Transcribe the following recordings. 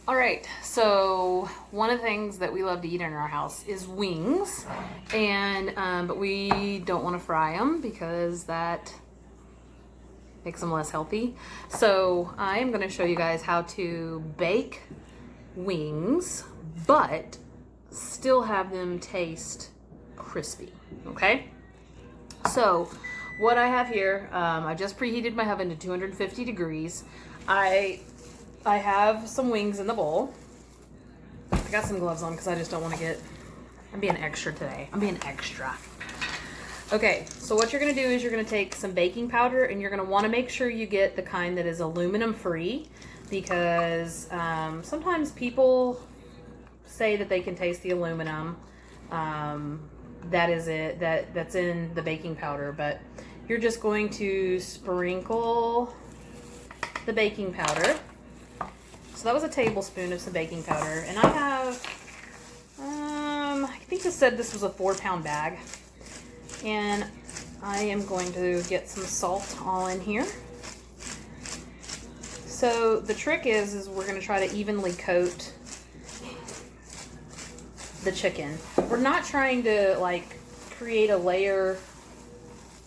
All right, so one of the things that we love to eat in our house is wings, and but we don't want to fry them because that makes them less healthy. So I am going to show you guys how to bake wings, but still have them taste crispy. Okay. So what I have here, I just preheated my oven to 250 degrees. I have some wings in the bowl. I got some gloves on because I just don't want to get... I'm being extra today. I'm being extra. Okay, so what you're going to do is you're going to take some baking powder and you're going to want to make sure you get the kind that is aluminum free, because sometimes people say that they can taste the aluminum. That is it. That's in the baking powder, but you're just going to sprinkle the baking powder. So that was a tablespoon of some baking powder, and I have, I think it said this was a 4-pound bag, and I am going to get some salt all in here. So the trick is we're going to try to evenly coat the chicken. We're not trying to like create a layer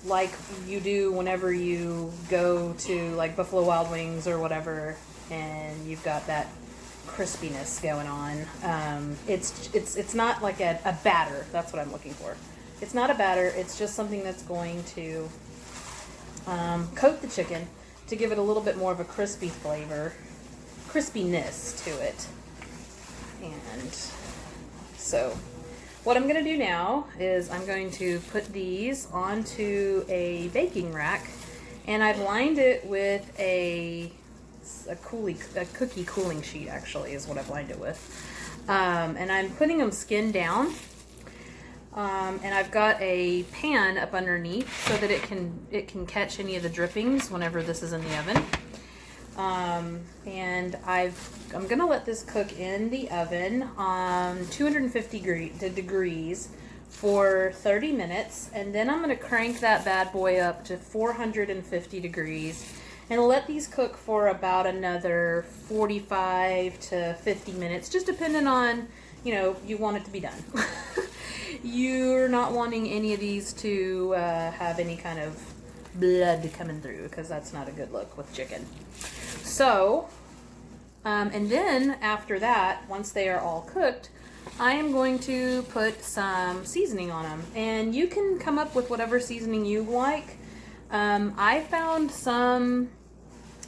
like you do whenever you go to like Buffalo Wild Wings or whatever, and you've got that crispiness going on. It's not like a batter. That's what I'm looking for. It's not a batter. It's just something that's going to coat the chicken to give it a little bit more of a crispy flavor, crispiness to it. And so what I'm going to do now is I'm going to put these onto a baking rack, and I've lined it with a cookie cooling sheet, actually, is what I've lined it with. And I'm putting them skin down. And I've got a pan up underneath so that it can catch any of the drippings whenever this is in the oven. And I'm gonna let this cook in the oven on 250 degrees for 30 minutes, and then I'm gonna crank that bad boy up to 450 degrees and let these cook for about another 45 to 50 minutes, just depending on, you want it to be done. You're not wanting any of these to have any kind of blood coming through, because that's not a good look with chicken. So, and then after that, once they are all cooked, I am going to put some seasoning on them. And you can come up with whatever seasoning you like. I found some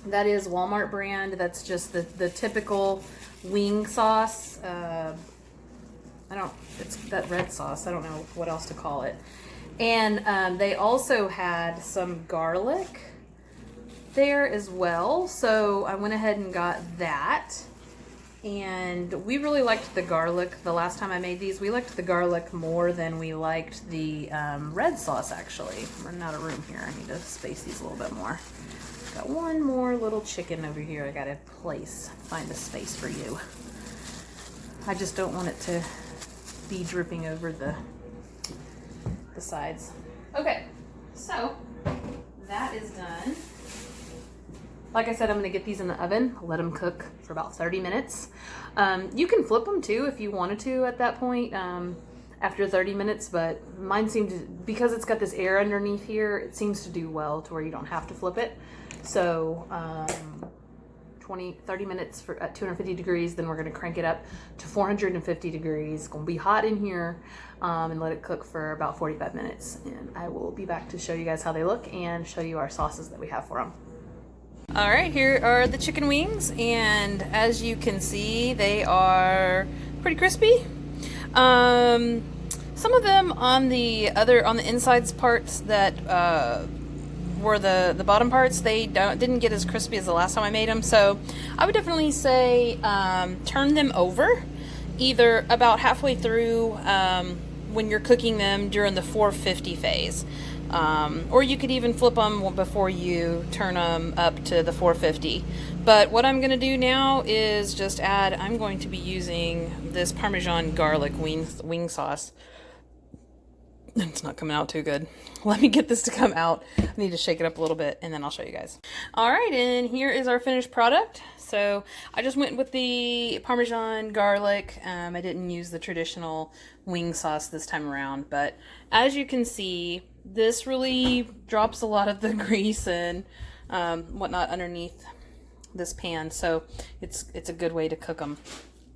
that is Walmart brand. That's just the typical wing sauce. It's that red sauce. I don't know what else to call it. And they also had some garlic there as well. So I went ahead and got that. And we really liked the garlic. The last time I made these, we liked the garlic more than we liked the red sauce, actually. I'm running out of room here. I need to space these a little bit more. Got one more little chicken over here. I gotta find a space for you. I just don't want it to be dripping over the sides. Okay, so that is done. Like I said, I'm going to get these in the oven, let them cook for about 30 minutes. You can flip them too if you wanted to at that point after 30 minutes, but mine seemed to, because it's got this air underneath here, it seems to do well to where you don't have to flip it. So 30 minutes at 250 degrees, then we're going to crank it up to 450 degrees. It's going to be hot in here, and let it cook for about 45 minutes. And I will be back to show you guys how they look and show you our sauces that we have for them. All right, here are the chicken wings, and as you can see, they are pretty crispy. Some of them on the insides parts that were the bottom parts, they didn't get as crispy as the last time I made them. So I would definitely say turn them over either about halfway through when you're cooking them during the 450 phase. Or you could even flip them before you turn them up to the 450. But what I'm going to do now is just I'm going to be using this Parmesan garlic wing sauce. It's not coming out too good. Let me get this to come out. I need to shake it up a little bit and then I'll show you guys. All right, and here is our finished product. So I just went with the Parmesan garlic. I didn't use the traditional wing sauce this time around, but as you can see, this really drops a lot of the grease and whatnot underneath this pan. So it's a good way to cook them.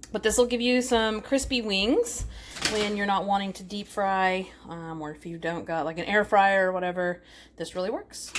But this will give you some crispy wings when you're not wanting to deep fry, or if you don't got like an air fryer or whatever, this really works.